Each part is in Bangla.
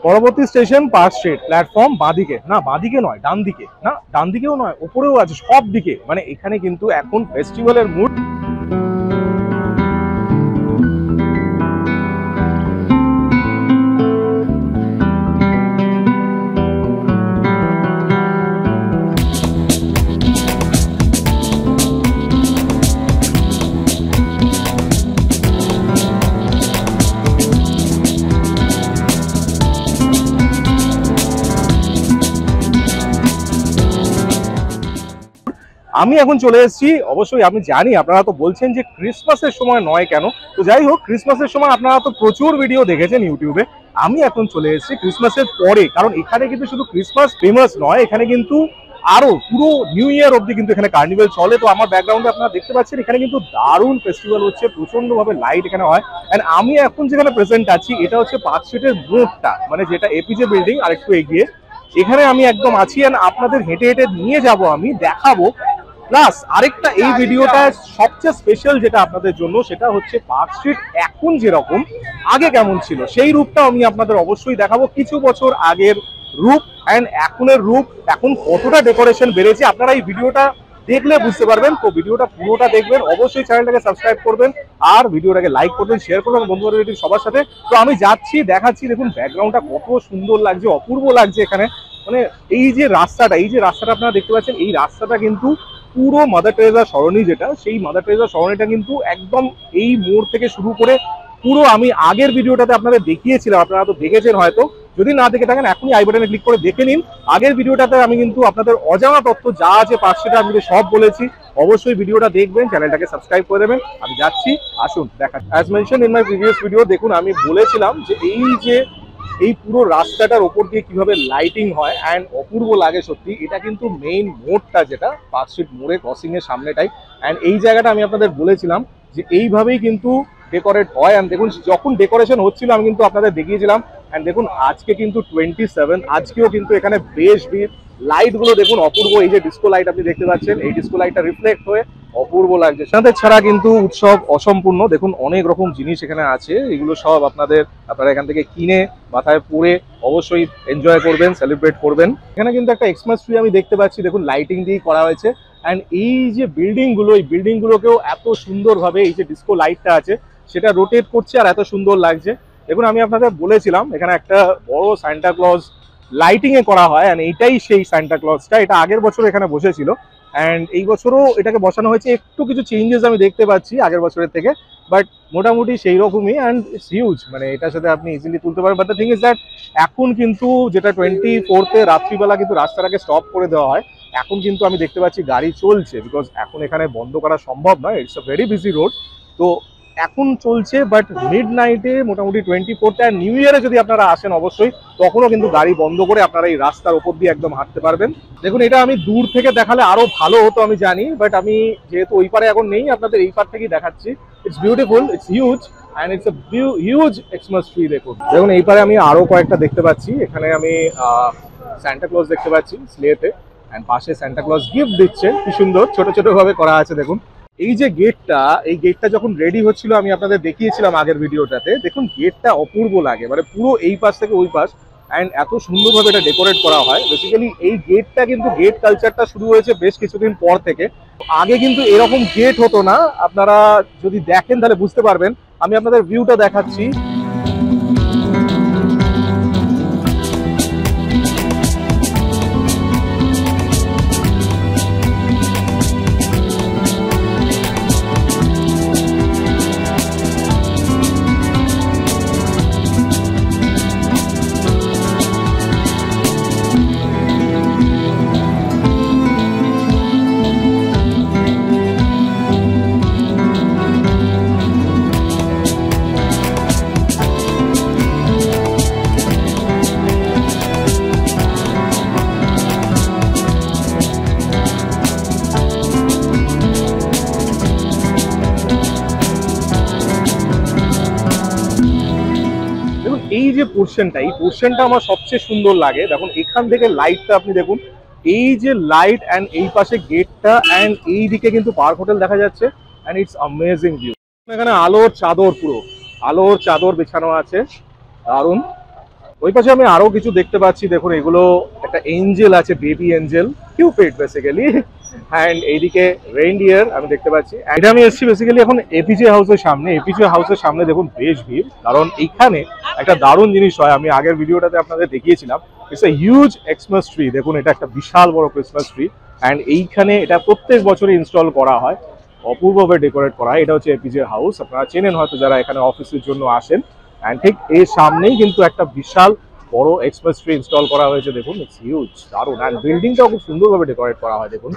পরবর্তী স্টেশন পার্ক স্ট্রিট, প্ল্যাটফর্ম বাঁদিকে, না বাঁদিকে নয় ডান দিকে, না ডান দিকেও নয় ওপরেও আছে, সব দিকে। মানে এখানে কিন্তু এখন ফেস্টিভ্যালের মুড। আমি এখন চলে এসেছি, অবশ্যই আমি জানি আপনারা তো বলছেন যে ক্রিসমাসের সময় নয় কেন, তো যাই হোক ক্রিসমাসের সময় আপনারা তো প্রচুর ভিডিও দেখেছেন ইউটিউবে। আমি এখন চলে এসেছি ক্রিসমাসের পরে, কারণ এখানে কিন্তু শুধু ক্রিসমাস ফেমাস নয়, এখানে কিন্তু আরো পুরো নিউ ইয়ার অব্দি কিন্তু এখানে কার্নিভেল চলে। তো আমার ব্যাকগ্রাউন্ডে আপনারা দেখতে পাচ্ছেন এখানে কিন্তু দারুণ ফেস্টিভ্যাল হচ্ছে, প্রচন্ড ভাবে লাইট এখানে হয়। এন্ড আমি এখন যেখানে প্রেজেন্ট আছি এটা হচ্ছে পার্ক স্ট্রিটের মোড়টা, মানে যেটা এপিজে বিল্ডিং আর একটু এগিয়ে, এখানে আমি একদম আছি। এন্ড আপনাদের হেঁটে হেঁটে নিয়ে যাব, আমি দেখাবো। প্লাস আরেকটা এই ভিডিওটা সবচেয়ে স্পেশাল যেটা আপনাদের জন্য, সেটা হচ্ছে পার্ক স্ট্রিট এখন যেরকম আগে কেমন ছিল সেই রূপটা আমি আপনাদের অবশ্যই দেখাবো। কিছু বছর আগের রূপ অ্যান্ড এখনের রূপ, এখন কতটা ডেকোরেশন বেড়েছে আপনারা এই ভিডিওটা দেখলে বুঝতে পারবেন। তো ভিডিওটা পুরোটা দেখবেন, অবশ্যই চ্যানেলটাকে সাবস্ক্রাইব করবেন আর ভিডিওটাকে লাইক করবেন, শেয়ার করবেন বন্ধু বান্ধব সবার সাথে। তো আমি যাচ্ছি, দেখাচ্ছি, দেখুন ব্যাকগ্রাউন্ডটা কত সুন্দর লাগছে, অপূর্ব লাগছে এখানে। মানে এই যে রাস্তাটা আপনারা দেখতে পাচ্ছেন, এই রাস্তাটা কিন্তু পুরো মাদার টেরেসা সরণি, যেটা সেই মাদার টেরেসা সরণিটা কিন্তু একদম এই মোড় থেকে শুরু করে পুরো, আমি আগের ভিডিওটাতে আপনাদের দেখিয়েছিলাম, আপনারা তো দেখেছেন হয়তো, যদি না দেখে থাকেন এখনই আই বাটনে ক্লিক করে দেখে নিন। আগের ভিডিওটাতে আমি কিন্তু আপনাদের অজানা তথ্য যা আছে পার্ক স্ট্রিটে আমি সব বলেছি, অবশ্যই ভিডিওটা দেখবেন, চ্যানেলটাকে সাবস্ক্রাইব করে দেবেন। আমি যাচ্ছি, আসুন দেখা। As mention in my previous video, দেখুন আমি বলেছিলাম যে এই পুরো রাস্তাটার ওপর দিয়ে কিভাবে লাইটিং হয় অ্যান্ড অপূর্ব লাগে সত্যি। এটা কিন্তু মেইন মোড়টা, যেটা পার্ক স্ট্রিট মোড়ে ক্রসিং এর সামনেটাই। অ্যান্ড এই জায়গাটা আমি আপনাদের বলেছিলাম যে এইভাবেই কিন্তু ডেকোরেট হয়। অ্যান্ড দেখুন যখন ডেকোরেশন হচ্ছিল আমি কিন্তু আপনাদের দেখিয়েছিলাম। অ্যান্ড দেখুন আজকে কিন্তু 27, আজকেও কিন্তু এখানে বেশ ভিড়। লাইট গুলো দেখুন অপূর্ব, এই যে ডিস্কো লাইট আপনি দেখতে পাচ্ছেন, এই ডিস্কো লাইটটা রিফ্লেক্ট হয়ে অপূর্ব লাগছে। সাথে ছাড়া কিন্তু উৎসব অসম্পূর্ণ। দেখুন অনেক রকম জিনিস এখানে আছে, এগুলো সব আপনারা এখান থেকে কিনে মাথায় পরে অবশ্যই এনজয় করবেন, সেলিব্রেট করবেন। এখানে কিন্তু একটা এক্সমাস ট্রি আমি দেখতে পাচ্ছি, দেখুন লাইটিং দিয়ে করা হয়েছে। অ্যান্ড এই যে বিল্ডিংগুলো, এই বিল্ডিংগুলোকেও এত সুন্দরভাবে এই যে ডিস্কো লাইটটা আছে সেটা রোটেট করছে আর এত সুন্দর লাগছে। দেখুন আমি আপনাদের বলেছিলাম এখানে একটা বড় সান্টা ক্লজ লাইটিং এ করা হয়, অ্যান্ড এইটাই সেই সান্টা ক্লজটা। এটা আগের বছর এখানে বসেছিল অ্যান্ড এই বছরও এটাকে বসানো হয়েছে, একটু কিছু চেঞ্জেস আমি দেখতে পাচ্ছি আগের বছরের থেকে, বাট মোটামুটি সেই রকমই। অ্যান্ড ইটস হিউজ, মানে এটার সাথে আপনি ইজিলি তুলতে পারেন। But the thing is that এখন কিন্তু যেটা 24 রাত্রিবেলা কিন্তু রাস্তাটাকে স্টপ করে দেওয়া হয়, এখন কিন্তু আমি দেখতে পাচ্ছি গাড়ি চলছে, বিকজ এখন এখানে বন্ধ করা সম্ভব নয়, it's a very busy road. তো এখন চলছে, বাট মিড নাইটে মোটামুটি 24 আর নিউ ইয়ারে যদি আপনারা আসেন অবশ্যই তখনও কিন্তু গাড়ি বন্ধ করে আপনারা এই রাস্তার উপর দিয়ে একদম হাঁটতে পারবেন। দেখুন এটা আমি দূর থেকে দেখালে আরো ভালো হতো আমি জানি, বাট আমি যেহেতু ওই পারে এখন নেই, আপনাদের এই পার থেকেই দেখাচ্ছি। It's beautiful, it's huge and it's a huge Xmas tree. দেখুন এই পারে আমি আরো কয়েকটা দেখতে পাচ্ছি, এখানে আমি সান্টা ক্লজ দেখতে পাচ্ছি স্লেতে, অ্যান্ড পাশে সান্টা ক্লজ গিফট দিচ্ছে, কি সুন্দর ছোট ছোট ভাবে করা আছে। দেখুন এই যে গেটটা, এই গেটটা যখন রেডি হচ্ছিল আমি আপনাদের দেখিয়েছিলাম আগের ভিডিওটাতে, দেখুন গেটটা অপূর্ব লাগে, মানে পুরো এই পাশ থেকে ওই পাশ, অ্যান্ড এত সুন্দরভাবে এটা ডেকোরেট করা হয়। বেসিক্যালি এই গেটটা কিন্তু, গেট কালচারটা শুরু হয়েছে বেশ কিছুদিন পর থেকে। আগে কিন্তু এরকম গেট হতো না, আপনারা যদি দেখেন তাহলে বুঝতে পারবেন। আমি আপনাদের ভিউটা দেখাচ্ছি। এই যে পোর্শনটা, এই পোর্শনটা আমার সবচেয়ে সুন্দর লাগে। দেখুন এখান থেকে লাইটটা আপনি দেখুন, এই যে লাইট অ্যান্ড এই পাশে গেটটা অ্যান্ড এই দিকে কিন্তু পার্ক হোটেল দেখা যাচ্ছে, অ্যান্ড ইটস অ্যামেজিং ভিউ। এখানে আলোর চাদর, পুরো আলোর চাদর বিছানো আছে, দারুণ। ওই পাশে আমি আরো কিছু দেখতে পাচ্ছি, দেখুন এগুলো একটা এঞ্জেল আছে, baby Angel, Cupid basically. And এইদিকে রেইনডিয়ার আমি দেখতে পাচ্ছি। এটা আমি এসেছি বেসিক্যালি এখন এপিজে হাউসের সামনে। এপিজে হাউসের সামনে দেখুন বেশ ভিড়, কারণ এইখানে একটা দারুণ জিনিস হয়, আমি আগের ভিডিওটাতে আপনাদের দেখিয়েছিলাম। It's a huge Xmas tree, দেখুন এটা একটা বিশাল বড় ক্রিসমাস ট্রি। অ্যান্ড এইখানে এটা প্রত্যেক বছরই ইনস্টল করা হয়, অপূর্বভাবে ডেকোরেট করা হয়। এটা হচ্ছে এপিজে হাউস, আপনারা চেনেন হয়তো যারা এখানে অফিসের জন্য আসেন। অ্যান্ড ঠিক এর সামনেই কিন্তু একটা বিশাল বড় এক্সপ্রেস ট্রি ইনস্টল করা হয়েছে, দেখুন ইটস হিউজ, দারুণ। অ্যান্ড বিল্ডিংটাও খুব সুন্দরভাবে ডেকোরেট করা হয়, দেখুন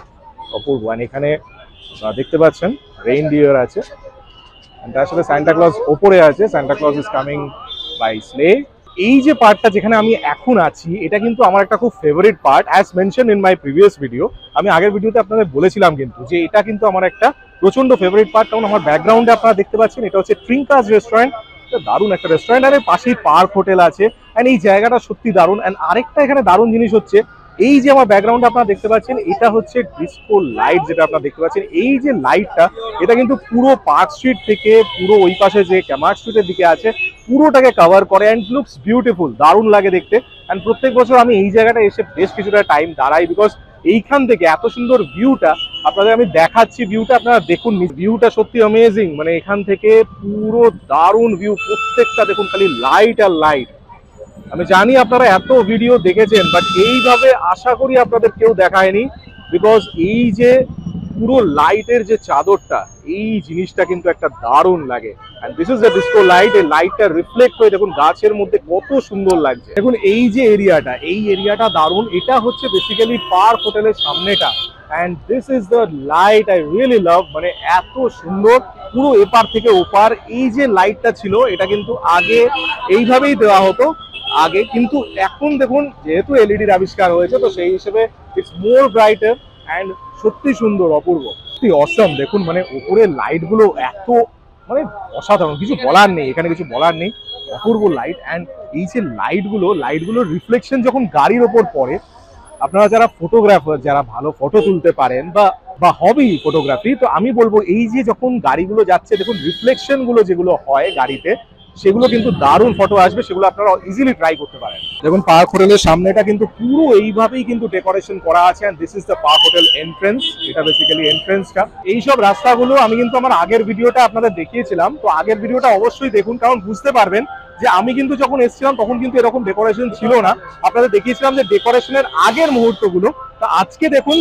অপূর্ব। অ্যান্ড এখানে দেখতে পাচ্ছেন রেইনডিয়ার আছে, তার সাথে সান্টা ক্লজ ওপরে আছে, Santa Claus is coming by sleigh. এই যে পার্টটা যেখানে আমি এখন আছি, এটা কিন্তু আমার একটা খুব favourite part, as mention in my previous video. আমি আগের ভিডিওতে আপনাদের বলেছিলাম কিন্তু যে এটা কিন্তু আমার একটা প্রচন্ড ফেভারিট পার্ট, কারণ আমার ব্যাকগ্রাউন্ডে আপনারা দেখতে পাচ্ছেন এটা হচ্ছে ট্রিঙ্কাস রেস্টুরেন্ট। দারুণ একটা রেস্টুরেন্ট, আর পাশেই পার্ক হোটেল আছে। অ্যান্ড এই জায়গাটা সত্যি দারুণ। অ্যান্ড আরেকটা এখানে দারুণ জিনিস হচ্ছে, এই যে আমার ব্যাকগ্রাউন্ডে আপনারা দেখতে পাচ্ছেন, এটা হচ্ছে ডিসকো লাইট, যেটা আপনারা দেখতে পাচ্ছেন। এই যে লাইটটা, এটা কিন্তু পুরো পার্ক স্ট্রিট থেকে পুরো ওই পাশে যে ক্যামার্ট স্ট্রিটের দিকে আছে পুরোটাকে কভার করে। অ্যান্ড লুকস বিউটিফুল, দারুণ লাগে দেখতে। অ্যান্ড প্রত্যেক বছর আমি এই জায়গাটা এসে বেশ কিছুটা টাইম দাঁড়াই, বিকজ এইখান থেকে এত সুন্দর ভিউটা আপনাদের আমি দেখাচ্ছি। ভিউটা আপনারা দেখুন, ভিউটা সত্যি অ্যামেজিং। মানে এখান থেকে পুরো দারুণ ভিউ, প্রত্যেকটা দেখুন খালি লাইট আর লাইট। আমি জানি আপনারা এত ভিডিও দেখেছেন, বাট এইভাবে আশা করি আপনাদের কেউ দেখায়নি, বিকজ এই যে পুরো লাইটের যে চাদরটা, এই জিনিসটা কিন্তু একটা দারুণ লাগে। And this is the disco light. এই লাইটটা রিফ্লেক্ট হয়ে দেখুন গাছের মধ্যে কত সুন্দর লাগছে। দেখুন এই যে এরিয়াটা, এই এরিয়াটা দারুণ। এটা হচ্ছে বেসিক্যালি পার্ক হোটেলের সামনেটা। And this is the light I really love. মানে এত সুন্দর, পুরো এপার থেকে ওপার। এই যে লাইটটা ছিল, এটা কিন্তু আগে এইভাবেই দেওয়া হতো আগে, কিন্তু এখন দেখুন যেহেতু এলইডির আবিষ্কার হয়েছে, তো সেই হিসেবে ইটস মোর ব্রাইটার অ্যান্ড সত্যি সুন্দর, অপূর্ব, সত্যি অসম। দেখুন মানে উপরের লাইট গুলো এত মানে অসাধারণ, কিছু বলার নেই, এখানে কিছু বলার নেই, অপূর্ব লাইট। অ্যান্ড এই যে লাইটগুলোর রিফ্লেকশন যখন গাড়ির ওপর পড়ে, আপনারা যারা ফটোগ্রাফার, যারা ভালো ফটো তুলতে পারেন বা হবি ফটোগ্রাফি, তো আমি বলবো এই যে যখন গাড়িগুলো যাচ্ছে, দেখুন রিফ্লেকশন গুলো যেগুলো হয় গাড়িতে, সেগুলো কিন্তু দারুণ ফটো আসবে, সেগুলো আপনারা ইজিলি ট্রাই করতে পারেন। দেখুন পার্ক হোটেলের সামনেটা কিন্তু পুরো এইভাবেই কিন্তু ডেকোরেশন করা আছে। And this is the Park Hotel entrance. এটা বেসিক্যালি এন্ট্রেন্সটা। এইসব রাস্তাগুলো আমি কিন্তু আমার আগের ভিডিওটা আপনাদের দেখিয়েছিলাম, তো আগের ভিডিওটা অবশ্যই দেখুন, কারণ বুঝতে পারবেন যে আমি কিন্তু যখন এসেছিলাম তখন কিন্তু এরকম ডেকোরেশন ছিল না। আপনাদের দেখিয়েছিলাম যে ডেকোরেশনের আগের মুহূর্তগুলো, তো আজকে দেখুন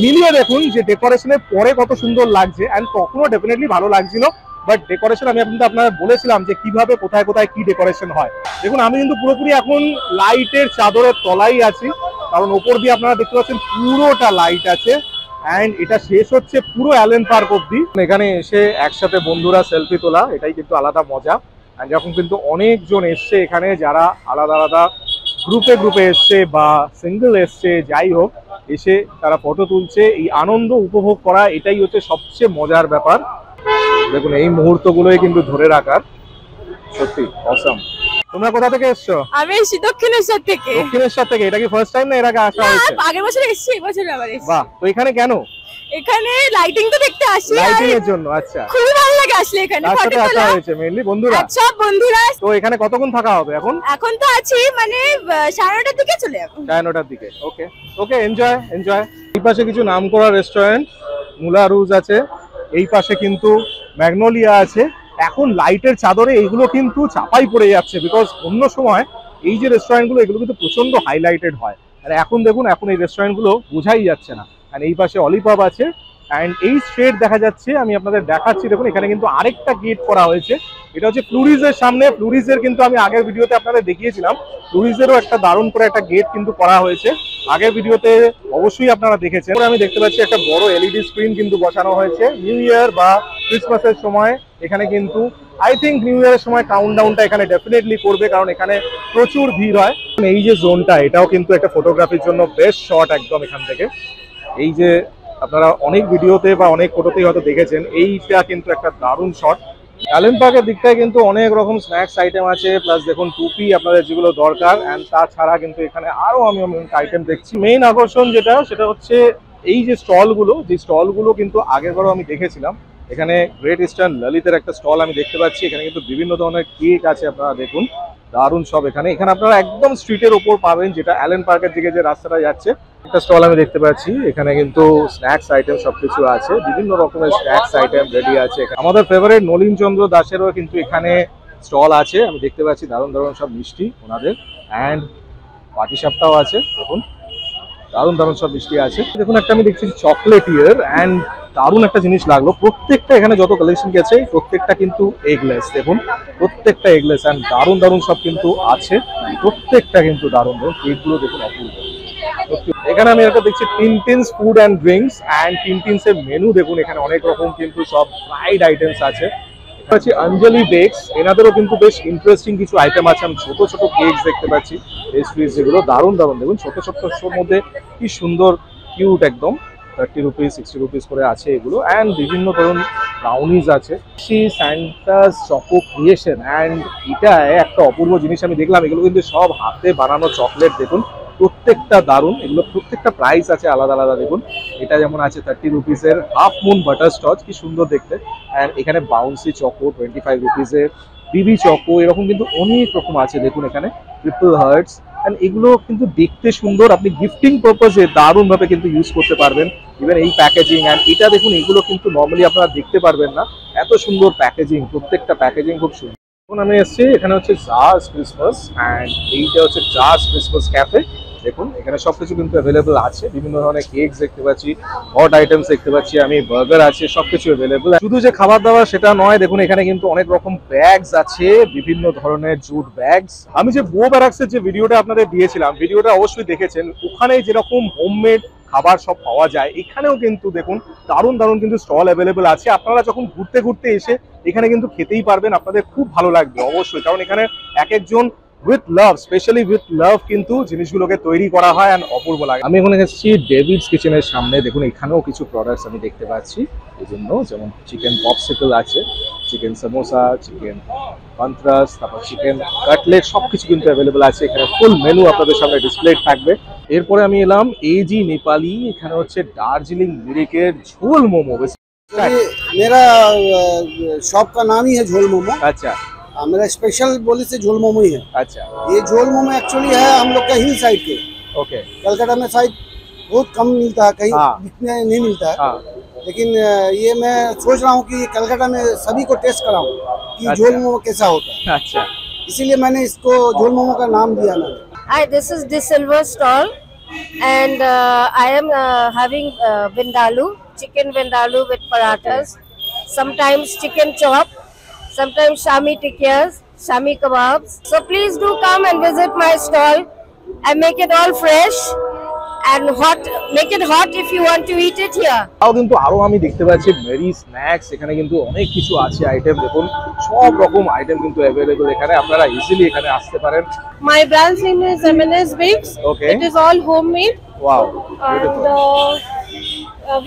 মিলিয়ে দেখুন যে ডেকোরেশনের পরে কত সুন্দর লাগছে। অ্যান্ড তখনও ডেফিনেটলি ভালো লাগছিল, বাট ডেকোরেশন আমি কিন্তু আপনারা বলেছিলাম যে কিভাবে কোথায় কোথায় কি ডেকোরেশন হয়। দেখুন আমি কিন্তু পুরোপুরি এখন লাইটের চাদরের তলাই আছি, কারণ ওপর দিয়ে আপনারা দেখতে পাচ্ছেন পুরোটা লাইট আছে। অ্যান্ড এটা শেষ হচ্ছে পুরো অ্যালেন পার্ক অব্দি। এখানে এসে একসাথে বন্ধুরা সেলফি তোলা, এটাই কিন্তু আলাদা মজা। অ্যান্ড যখন কিন্তু অনেকজন এসছে এখানে, যারা আলাদা আলাদা গ্রুপে এসছে বা সিঙ্গেল এসছে, যাই হোক, এসে তারা ফটো তুলছে, এই আনন্দ উপভোগ করা, এটাই হচ্ছে সবচেয়ে মজার ব্যাপার। দেখুন এই মুহূর্তগুলোই কিন্তু ধরে রাখার, সত্যি অসাম। তোমরা কোথা থেকে এসছো? আমি এসেছি দক্ষিণেশ্বর থেকে। দক্ষিণেশ্বর থেকে? এটা কি ফার্স্ট টাইম না এর আগে আসা হয়েছে? আগের বছর এসেছি, এই বছর আবার এসেছি। বাহ, তো এখানে কেন? এখানে লাইটিং তো দেখতে আসি, লাইটিং এর জন্য। আচ্ছা, খুব ভালো লাগে আসলে এখানে ফটো আসা তোলা। হয়েছে মেইনলি বন্ধুরা? আচ্ছা বন্ধুরা। তো এখানে কতক্ষণ থাকা হবে এখন? এখন তো আছি মানে 9:30টার দিকে চলে যাব। 9:30টার দিকে। ওকে ওকে, এনজয়। এই পাশে কিছু নামকরা রেস্টুরেন্ট, মুলা রুজ আছে, এই পাশে কিন্তু ম্যাগনোলিয়া আছে। এখন লাইটের চাদরে এইগুলো কিন্তু চাপাই পড়ে যাচ্ছে, বিকজ অন্য সময় এই যে রেস্টুরেন্টগুলো এগুলো কিন্তু প্রচন্ড হাইলাইটেড হয়, আর এখন দেখুন এখন এই রেস্টুরেন্টগুলো বোঝাই যাচ্ছে না। আর এই পাশে অলিপাব আছে। অ্যান্ড এই স্ট্রেট দেখা যাচ্ছে, আমি আপনাদের দেখাচ্ছি, দেখুন এখানে কিন্তু আরেকটা গেট করা হয়েছে। এটা হচ্ছে ফ্লুরিজের সামনে। ফ্লুরিজের কিন্তু আমি আগের ভিডিওতে আপনাদের দেখিয়েছিলাম, ফ্লুরিজেরও একটা দারুণ করে একটা গেট কিন্তু করা হয়েছে, আগের ভিডিওতে অবশ্যই আপনারা দেখেছেন। আমি দেখতে পাচ্ছি একটা বড় এলইডি স্ক্রিন কিন্তু বসানো হয়েছে। নিউ ইয়ার বা ক্রিসমাসের সময় এখানে কিন্তু আই থিঙ্ক নিউ ইয়ারের সময় কাউন্টডাউনটা এখানে ডেফিনেটলি করবে, কারণ এখানে প্রচুর ভিড় হয়। এই যে জোনটা, এটাও কিন্তু একটা ফটোগ্রাফির জন্য বেস্ট শট একদম এখান থেকে। এই যে আপনারা অনেক ভিডিওতে বা অনেক ফটোতেই হয়তো দেখেছেন, এইটা কিন্তু একটা দারুণ শট। অ্যালেন পার্কের দিকটায় কিন্তু অনেক রকম স্ন্যাক্স আইটেম আছে, প্লাস দেখুন টুপি আপনাদের যেগুলো দরকার। অ্যান্ড তাছাড়া কিন্তু এখানে আরো আমি আইটেম দেখছি। মেইন আকর্ষণ সেটা হচ্ছে এই যে স্টলগুলো কিন্তু আগেরবারও আমি দেখেছিলাম। এখানে গ্রেট ইস্টার্ন ললিতের একটা স্টল আমি দেখতে পাচ্ছি, এখানে কিন্তু বিভিন্ন ধরনের কেক আছে, আপনারা দেখুন। দারুণ সব এখানে আপনারা একদম স্ট্রিটের ওপর পাবেন, যেটা অ্যালেন পার্কের দিকে যে রাস্তাটা যাচ্ছে। একটা স্টল আমি দেখতে পাচ্ছি, এখানে কিন্তু স্ন্যাক্স আইটেম সবকিছু আছে, বিভিন্ন রকমের স্ন্যাক্স আইটেম রেডি আছে। আমাদের ফেভারিট নলিন চন্দ্র দাসেরও কিন্তু এখানে স্টল আছে, আমি দেখতে পাচ্ছি দারুণ দারুণ সব মিষ্টি ওনাদের, অ্যান্ড পাটিসাপটাও আছে। দেখুন দারুণ দারুণ সব মিষ্টি আছে। দেখুন একটা আমি দেখছি চকলেট ইয়ার, অ্যান্ড দারুণ একটা জিনিস লাগলো, প্রত্যেকটা এখানে যত কালেকশন গেছে প্রত্যেকটা কিন্তু এগলেস। দেখুন প্রত্যেকটা এগলেস, অ্যান্ড দারুণ দারুণ সব কিন্তু আছে, প্রত্যেকটা কিন্তু দারুণ দারুণ। কেকগুলো দেখুন অপূর্ব। এখানে আমি একটা দেখছি টিনটিনস ফুড অ্যান্ড ড্রিঙ্কস, অ্যান্ড টিনটিনস এর মেনু দেখুন, এখানে অনেক রকম কিন্তু সব ফ্রাইড আইটেমস আছে। আছে অঞ্জলি বেকস, এনাদেরও কিন্তু বেশ ইন্টারেস্টিং কিছু আইটেম আছে। আমি ছোট ছোট কেকস দেখতে পাচ্ছি, পেস্ট্রিজ, যেগুলো দারুণ দারুণ। দেখুন ছোট ছোট্টর মধ্যে কি সুন্দর কিউট একদম, 30 রুপিস 60 রুপিস করে আছে এগুলো। অ্যান্ড বিভিন্ন ধরুন ব্রাউনিজ আছে, স্যান্টাস চকো ক্রিয়েশন, অ্যান্ড এটা একটা অপূর্ব জিনিস আমি দেখলাম, এগুলো কিন্তু সব হাতে বানানো চকলেট। দেখুন প্রত্যেকটা দারুণ, এগুলো প্রত্যেকটা প্রাইস আছে আলাদা আলাদা। দেখুন এটা যেমন আছে 30 রুপিসের হাফ মুন বাটার স্কচ, কি সুন্দর দেখতে। অ্যান্ড এখানে বাউন্সি চকো 25 রুপিসের, বিবি চকো, এরকম কিন্তু অনেক রকম আছে। দেখুন এখানে ট্রিপল হার্টস, অ্যান্ড এগুলো কিন্তু দেখতে সুন্দর, আপনি গিফটিং পারপাসে দারুণ ভাবে কিন্তু ইউজ করতে পারবেন। ইভেন এই প্যাকেজিং, অ্যান্ড এটা দেখুন, এগুলো কিন্তু নর্মালি আপনারা দেখতে পারবেন না, এত সুন্দর প্যাকেজিং, প্রত্যেকটা প্যাকেজিং খুব সুন্দর। এখন আমি এসেছি, এখানে হচ্ছে জার্স ক্রিসমাস, অ্যান্ড এইটা হচ্ছে জার্স ক্রিসমাস ক্যাফে। দেখুন এখানে সবকিছু কিন্তু অ্যাভেলেবল আছে, বিভিন্ন ধরনের কেকস দেখতে পাচ্ছি, হট আইটেমস দেখতে পাচ্ছি আমি, বার্গার আছে, সবকিছু অ্যাভেলেবল। শুধু যে খাবার দাবার সেটা নয়, দেখুন এখানে কিন্তু অনেক রকম ব্যাগস আছে, বিভিন্ন ধরনের জুট ব্যাগস। আমি যে বো ব্যারাক্সের যে ভিডিওটা আপনাদের দিয়েছিলাম, ভিডিওটা অবশ্যই দেখেছেন, ওখানে যেরকম হোমমেড খাবার সব পাওয়া যায়, এখানেও কিন্তু দেখুন দারুণ দারুণ কিন্তু স্টল অ্যাভেলেবল আছে। আপনারা যখন ঘুরতে ঘুরতে এসে এখানে কিন্তু খেতেই পারবেন, আপনাদের খুব ভালো লাগবে অবশ্যই, কারণ এখানে এক একজন with love, specially with love কিন্তু জিনিসগুলোকে তৈরি করা হয়, অ্যান্ড অপূর্ব লাগে। আমি এখন এসেছি ডেভিডস কিচেনের সামনে। দেখুন এখানেও কিছু প্রোডাক্টস আমি দেখতে পাচ্ছি এই জন্য, যেমন চিকেন পপসিকল আছে, চিকেন সামোসা, চিকেন পান্ত্রাস, তারপর চিকেন কাটলেট, সবকিছু কিন্তু অ্যাভেলেবল আছে। এখানে ফুল মেনু আপনাদের সামনে ডিসপ্লে থাকবে। এরপরে আমি এলাম এজি নেপালি, এখানে হচ্ছে দার্জিলিং মিরিকের ঝোল মোমো। मेरा शॉप का नाम ही है झोल मोमो। अच्छा मेरा स्पेशल बोले से झोल मोमो ही है। अच्छा, ये झोल मोमो एक्चुअली है हम लोग का हिल साइड के। ओके। कलकत्ता में शायद बहुत कम मिलता है, कहीं इतने नहीं मिलता है। लेकिन ये मैं सोच रहा हूँ कि कलकत्ता में सभी को टेस्ट कराऊं कि झोल मोमो कैसा होता है। अच्छा, इसीलिए मैंने इसको झोल मोमो का नाम दिया मैंने। Hi, this is the Silver Stall, and I am having vindaloo, chicken vindaloo with parathas, sometimes chicken chop, sometimes shami tikkiyas, shami kebabs. So please do come and visit my stall. I make it all fresh and hot. Make it hot if you want to eat it here. তাও কিন্তু আরো আমি দেখতে পাচ্ছি মেরি স্ন্যাক্স, এখানে কিন্তু অনেক কিছু আছে আইটেম। দেখুন সব রকম আইটেম কিন্তু অ্যাভেলেবল এখানে, আপনারা ইজিলি এখানে আসতে পারেন। My brand's name is M&S Bakes. Okay. It is all homemade. Wow, And beautiful.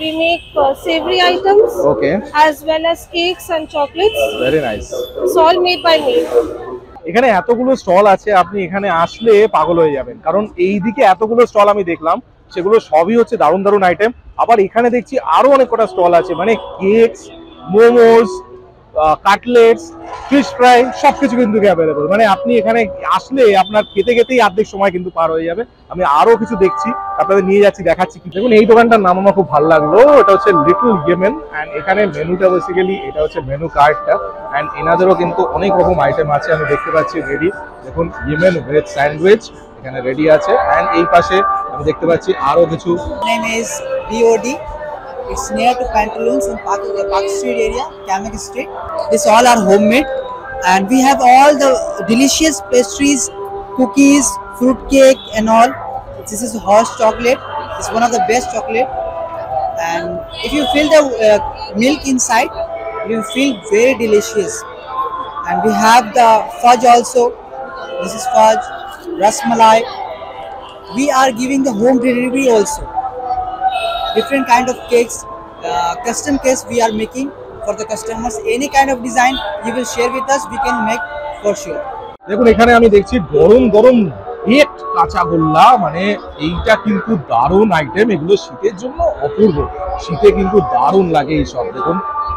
we make savory items okay, as well as cakes and chocolates. Very nice. It's all made by me. এখানে এতগুলো স্টল আছে, আপনি এখানে আসলে পাগল হয়ে যাবেন, কারণ এইদিকে এতগুলো স্টল আমি দেখলাম, সেগুলো সবই হচ্ছে দারুণ দারুণ আইটেম। আবার এখানে দেখছি আরো অনেক কটা স্টল আছে, মানে cakes, momos, cutlets, fish fry, সবকিছু কিন্তু অ্যাভেলেবল। মানে আপনি এখানে আসলে আপনার খেতে খেতেই অর্ধেক সময় কিন্তু পার হয়ে যাবে। আমি আরো কিছু দেখছি, আপনাদের নিয়ে যাচ্ছি, দেখাচ্ছি কি। দেখুন এই দোকানটার নাম আমার খুব ভালো লাগলো, এটা হচ্ছে লিটল ইয়েমেন, অ্যান্ড এখানে মেনুটা বেসিক্যালি এটা হচ্ছে মেনু কার্ডটা, অ্যান্ড এনাদেরও কিন্তু অনেক রকম আইটেম আছে আমি দেখতে পাচ্ছি রেডি। দেখুন ইয়েমেন ভেজ স্যান্ডউইচ এখানে রেডি আছে, অ্যান্ড এই পাশে আমি দেখতে পাচ্ছি আরো কিছু। name is BOD. It's near to Pantaloons in Park Street area, Kamak Street. This all are homemade, and we have all the delicious pastries, cookies, fruit cake, and all. This is horse chocolate. It's one of the best chocolate, and if you feel the milk inside, you feel very delicious. And we have the fudge also. This is fudge, rasmalai. We are giving the home delivery also. Different kind of cakes, custom cakes we are making for the customers. Any kind of design you will share with us, we can make for sure. দেখুন এখানে আমি দেখছি গরম গরম বেকড কাঁচাগোল্লা, মানে এইটা কিন্তু দারুণ আইটেম। এগুলো শীতের জন্য অপূর্ব, শীতে কিন্তু দারুণ লাগে এইসব। দেখুন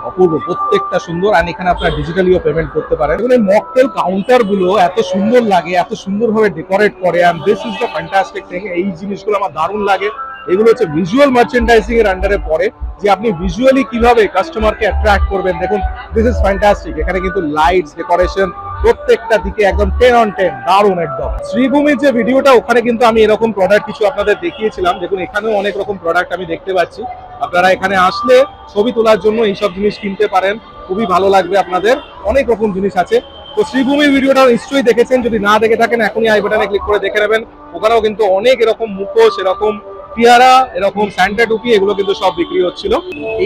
অপূর্ব, প্রত্যেকটা সুন্দর। আর এখানে আপনারা ডিজিটালিও পেমেন্ট করতে পারেন। দেখুন এই মকটেল কাউন্টার গুলো এত সুন্দর লাগে, এত সুন্দরভাবে ডেকোরেট করে, and this is the fantastic thing. এই জিনিসগুলো আমার দারুণ লাগে। এগুলো হচ্ছে ভিজুয়াল মার্চেন্ডাইজিং এর আন্ডারে পড়ে, যে আপনি ভিজুয়ালি কিভাবে কাস্টমারকে অ্যাট্রাক্ট করবেন। দেখুন দিস ইজ ফ্যান্টাস্টিক। এখানে কিন্তু লাইটস, ডেকোরেশন প্রত্যেকটা দিকে একদম 10 on 10, দারুণ একদম। শ্রীভূমির যে ভিডিওটা, ওখানে কিন্তু আমি এরকম প্রোডাক্ট কিছু আপনাদের দেখিয়েছিলাম। দেখুন এখানেও অনেক রকম প্রোডাক্ট আমি দেখতে পাচ্ছি। আপনারা এখানে আসলে ছবি তোলার জন্য এইসব জিনিস কিনতে পারেন, খুবই ভালো লাগবে আপনাদের। অনেক রকম জিনিস আছে। তো শ্রীভূমির ভিডিওটা নিশ্চয়ই দেখেছেন, যদি না দেখে থাকেন এখনই আই বাটনে ক্লিক করে দেখে নেবেন। ওখানেও কিন্তু অনেক এরকম মুখোশ, এরকম পিয়ারা, এরকম স্যান্টা টুপি, এগুলো কিন্তু সব বিক্রি হচ্ছিল।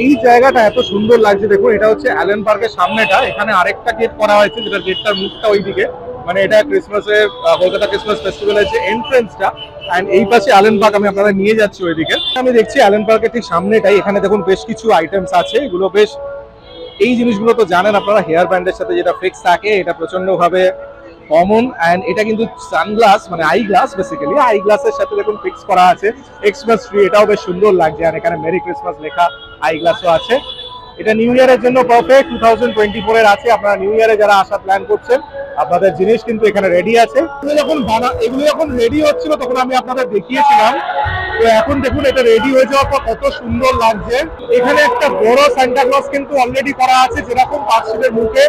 এই জায়গাটা এত সুন্দর লাগছে। দেখুন এটা হচ্ছে অ্যালেন পার্কের সামনেটা। এখানে আরেকটা গেট করা হয়েছে, যেটা গেটটার মুখটা ওইদিকে, মানে এটা ক্রিসমাসের, কলকাতা ক্রিসমাস ফেস্টিভ্যালের যে এন্ট্রেন্সটা। এন্ড এই পাশে অ্যালেন পার্ক, আমি আপনাদের নিয়ে যাচ্ছি ওইদিকে। আমি দেখছি অ্যালেন পার্কের ঠিক সামনেটাই। এখানে দেখুন বেশ কিছু আইটেমস আছে, এগুলো বেশ, এই জিনিসগুলো তো জানেন আপনারা, হেয়ার ব্যান্ডের সাথে যেটা ফিক্স থাকে, এটা প্রচন্ড ভাবে কমন। এন্ড এটা কিন্তু সানগ্লাস, মানে আই গ্লাস, বেসিক্যালি আই গ্লাসের সাথে দেখুন ফিক্স করা আছে। এক্সপ্রেস ট্রি, এটাও বেশ সুন্দর লাগছে। আর এখানে মেরি ক্রিসমাস লেখা আই গ্লাসও আছে। এটা নিউ ইয়ারের জন্য পারফেক্ট। 2024 এর আছে। আপনারা নিউ ইয়ারে যারা আসার প্ল্যান করছেন, আপনাদের জিনিস কিন্তু এখানে রেডি আছে। এগুলো যখন রেডি হচ্ছিল তখন আমি আপনাদের দেখিয়েছিলাম। তো এখন দেখুন এটা রেডি হয়ে যাওয়ার পর কত সুন্দর লাগছে। এখানে একটা বড় সান্টা ক্লজ কিন্তু অলরেডি করা আছে, যেরকম পার্কশিটের মুখে।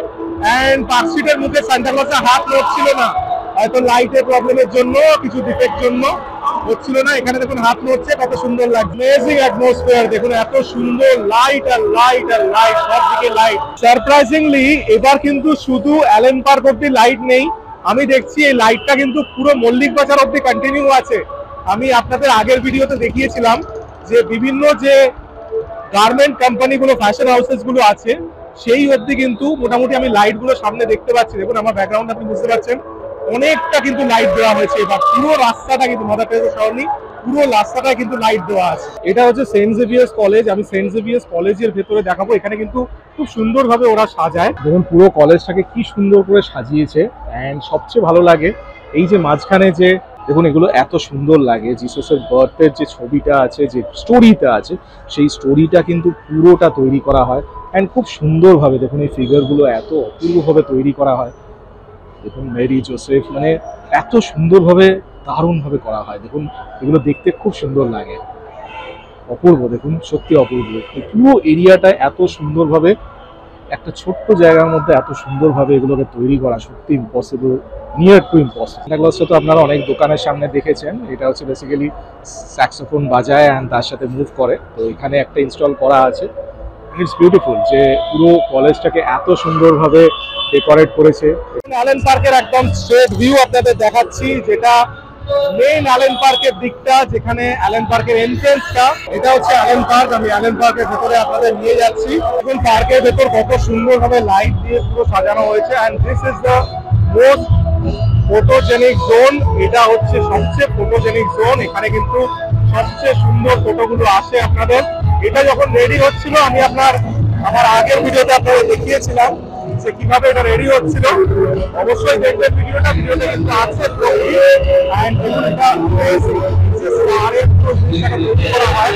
এন্ড পার্কশিটের মুখে সান্টা ক্লজের হাত নড়ছিল না, হয়তো লাইটের প্রবলেমের জন্য, কিছু ডিফেক্ট জন্য হচ্ছিল না। এখানে দেখুন হাত নড়ছে, কত সুন্দর লাগছে। Amazing atmosphere. দেখুন এত সুন্দর লাইট আর লাইট আর লাইট, সবদিকে লাইট। সারপ্রাইজিংলি এবার কিন্তু শুধু অ্যালেন পার্ক অব্দি লাইট নেই, আমি দেখছি এই লাইটটা কিন্তু পুরো মল্লিক বাজার অব্দি কন্টিনিউ আছে। আমি আপনাদের আগের ভিডিওতে দেখিয়েছিলাম যে বিভিন্ন যে গার্মেন্ট কোম্পানিগুলো, ফ্যাশন হাউসেস গুলো আছে, সেই অবধি কিন্তু মোটামুটি আমি লাইট গুলো সামনে দেখতে পাচ্ছি। দেখুন আমার ব্যাকগ্রাউন্ড আপনি বুঝতে পারছেন, অনেকটা কিন্তু লাইট দেওয়া হয়েছে। এবার পুরো রাস্তাটা কিন্তু, মাদার টেরেসা শহর নেই, পুরো রাস্তাটা কিন্তু লাইট দেওয়া আছে। এটা হচ্ছে সেন্ট জেভিয়ার্স কলেজ। আমি সেন্ট জেভিয়ার্স কলেজের ভেতরে দেখাবো। এখানে কিন্তু খুব সুন্দরভাবে ওরা সাজায়। দেখুন পুরো কলেজটাকে কি সুন্দর করে সাজিয়েছে। এন্ড সবচেয়ে ভালো লাগে এই যে মাঝখানে যে, দেখুন এগুলো এত সুন্দর লাগে। জিসাসের বার্থের যে ছবিটা আছে, যে স্টোরিটা আছে, সেই স্টোরিটা কিন্তু পুরোটা তৈরি করা হয়। এন্ড খুব সুন্দরভাবে দেখুন এই ফিগারগুলো এত অপূর্বভাবে তৈরি করা হয়। দেখুন মেরি, জোসেফ, মানে এত সুন্দরভাবে, দারুণভাবে করা হয়। দেখুন এগুলো দেখতে খুব সুন্দর লাগে, অপূর্ব। দেখুন সত্যি অপূর্ব। পুরো এরিয়াটা এত সুন্দরভাবে, একটা ছোট্ট জায়গার মধ্যে এত সুন্দরভাবে এগুলোকে তৈরি করা সত্যি impossible, near to impossible. Santa ক্লজটা তো আপনারা অনেক দোকানের সামনে দেখেছেন। এটা হচ্ছে বেসিক্যালি স্যাক্সোফোন বাজায় অ্যান্ড তার সাথে মুভ করে। তো এখানে একটা ইনস্টল করা আছে। ইটস বিউটিফুল যে পুরো কলেজটাকে এত সুন্দরভাবে ডেকোরেট করেছে। অ্যালেন পার্কের একদম স্ট্রেট ভিউ আপনাদের দেখাচ্ছি, যেটা মেইন অ্যালেন পার্কের দিকটা, যেখানে অ্যালেন পার্কের এন্ট্রেন্সটা। এটা হচ্ছে অ্যালেন পার্ক। আমি অ্যালেন পার্কের ভেতরে আপনাদের নিয়ে যাচ্ছি। এখন পার্কের ভেতর কত সুন্দরভাবে লাইট দিয়ে পুরো সাজানো হয়েছে। And this is the most photogenic zone. এটা হচ্ছে সবচেয়ে ফটোজেনিক জোন। এখানে কিন্তু সবচেয়ে সুন্দর ফটোগুলো আসে আপনাদের। এটা যখন রেডি হচ্ছিল, আমি আমার আগের ভিডিওতে আপনাদের দেখিয়েছিলাম যে কিভাবে এটা রেডি হচ্ছিল। অবশ্যই দেখবেন ভিডিওটা কিন্তু আছে। এন্ড এটা amazing। আরেক জিনিসটাকে তৈরি করা হয়।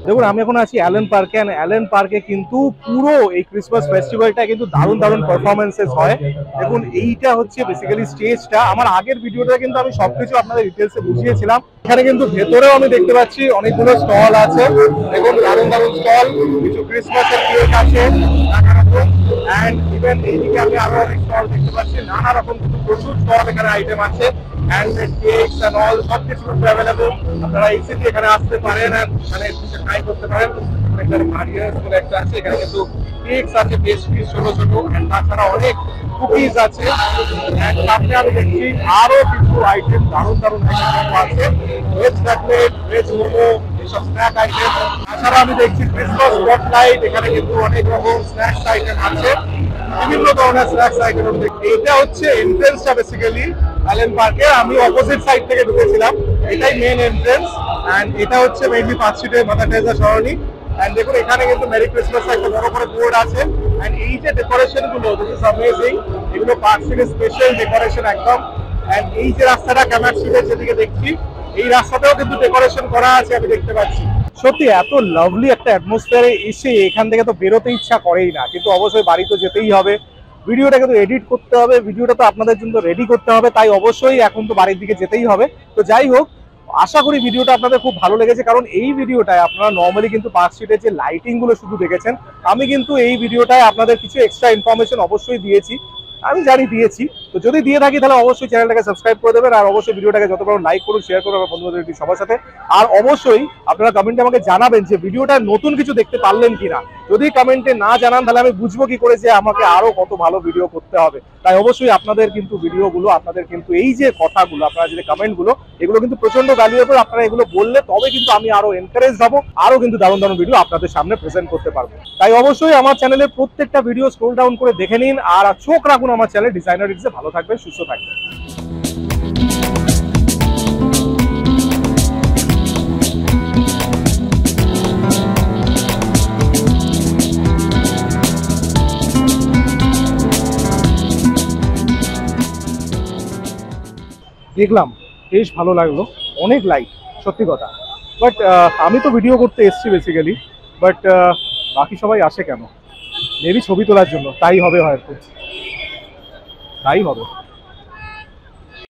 দেখুন আমি এখন আছি অ্যালেন পার্কে। অ্যালেন পার্কে কিন্তু পুরো এই ক্রিসমাস ফেস্টিভ্যালটা কিন্তু দারুণ দারুণ পারফরমেন্সেস হয়। দেখুন এইটা হচ্ছে বেসিক্যালি স্টেজটা। আমার আগের ভিডিওটা কিন্তু আমি সবকিছু আপনাদের ডিটেলসে বুঝিয়েছিলাম। এখানে কিন্তু ভেতরেও আমি দেখতে পাচ্ছি অনেকগুলো স্টল আছে। দেখুন দারুণ দারুণ স্টল, কিছু ক্রিসমাসের কেক আছে নানা রকম। এন্ড ইভেন এইদিকে আমি আরো অনেক স্টল দেখতে পাচ্ছি, নানা রকম কিন্তু প্রচুর স্টল এখানে আইটেম আছে। হ্যান্ডমেড কেকস এন্ড অল সবকিছু অ্যাভেলেবল। আপনারা ইজিলি এখানে আসতে পারেন, এখানে ট্রাই করতে পারেন। বেটার ভারিয়াস বলে একটা আছে, এখানে কিন্তু কেকস আছে, পেস্ট্রিজ ছোট ছোট, and তাছাড়া অনেক কুকিজ আছে। And সামনে আমি দেখছি আরো কিছু আইটেম, দারুণ দারুণ আইটেম আছে, ভেজ কাটলেট, ভেজ মোমো, এসব স্ন্যাক আইটেম। তাছাড়া আমি দেখছি ক্রিসমাস স্পটলাইট, এখানে কিন্তু অনেক রকম স্ন্যাক্স আইটেম আছে, বিভিন্ন ধরনের স্ন্যাক্স আইটেম। এইটা হচ্ছে এন্ট্রেন্সটা বেসিক্যালি অ্যালেন পার্কের। আমি অপোজিট সাইড থেকে ঢুকেছিলাম, এটাই মেন এন্ট্রেন্স। অ্যান্ড এটা হচ্ছে মেইনলি পার্ক স্ট্রিটের মাদার টেরেসা সরণি। অ্যান্ড দেখুন এখানে কিন্তু মেরি ক্রিসমাস একটা বড় করে বোর্ড আছে। অ্যান্ড এই যে ডেকোরেশন গুলো, দিস ইজ অ্যামেজিং, এগুলো পার্ক স্ট্রিটের স্পেশাল ডেকোরেশন একদম। অ্যান্ড এই যে রাস্তাটা ক্যামার স্ট্রিটের যেদিকে দেখছি, এই রাস্তাতেও কিন্তু ডেকোরেশন করা আছে, আমি দেখতে পাচ্ছি। সত্যি এত লাভলি একটা অ্যাটমসফিয়ারে এসে এখান থেকে তো বেরোতে ইচ্ছা করেই না, কিন্তু অবশ্যই বাড়ি তো যেতেই হবে, ভিডিওটাকে তো এডিট করতে হবে, ভিডিওটা তো আপনাদের জন্য রেডি করতে হবে, তাই অবশ্যই এখন তো বাড়ির দিকে যেতেই হবে। তো যাই হোক, আশা করি ভিডিওটা আপনাদের খুব ভালো লেগেছে, কারণ এই ভিডিওটায় আপনারা নর্মালি কিন্তু পার্ক স্ট্রিটের যে লাইটিং গুলো শুধু দেখেছেন, আমি কিন্তু এই ভিডিওটায় আপনাদের কিছু এক্সট্রা ইনফরমেশন অবশ্যই দিয়েছি, আমি জানি দিয়েছি। তো যদি দিয়ে থাকি তাহলে অবশ্যই চ্যানেলটাকে সাবস্ক্রাইব করে দেবেন, আর অবশ্যই ভিডিওটাকে যত পারো লাইক করুন, শেয়ার করুন আমার বন্ধুদের সবার সাথে। আর অবশ্যই আপনারা কমেন্টে আমাকে জানাবেন যে ভিডিওটা নতুন কিছু দেখতে পারলেন কিনা। যদি কমেন্টে না জানান তাহলে আমি বুঝবো কি করে যে আমাকে আরো কত ভালো ভিডিও করতে হবে। তাই অবশ্যই আপনাদের কিন্তু ভিডিওগুলো, আপনাদের কিন্তু এই যে কথাগুলো, আপনারা যে কমেন্টগুলো, এগুলো কিন্তু প্রচন্ড ভ্যালুয়েবল। আপনারা এগুলো বললে তবে কিন্তু আমি আরো এনকারেজ হবো, আরো কিন্তু দারুণ দারুণ ভিডিও আপনাদের সামনে প্রেজেন্ট করতে পারবো। তাই অবশ্যই আমার চ্যানেলের প্রত্যেকটা ভিডিও স্ক্রল ডাউন করে দেখে নিন, আর চোখ রাখুন আমার চ্যানেল ডিজাইনার রিডসে। ভালো থাকবেন, সুস্থ থাকবেন। দেখলাম বেশ ভালো লাগলো, অনেক লাইক, সত্যি কথা। বাট আমি তো ভিডিও করতে এসেছি বেসিক্যালি, বাট বাকি সবাই আসে কেন? মেবি ছবি তোলার জন্য, তাই হবে হয়তো, তাই হবে।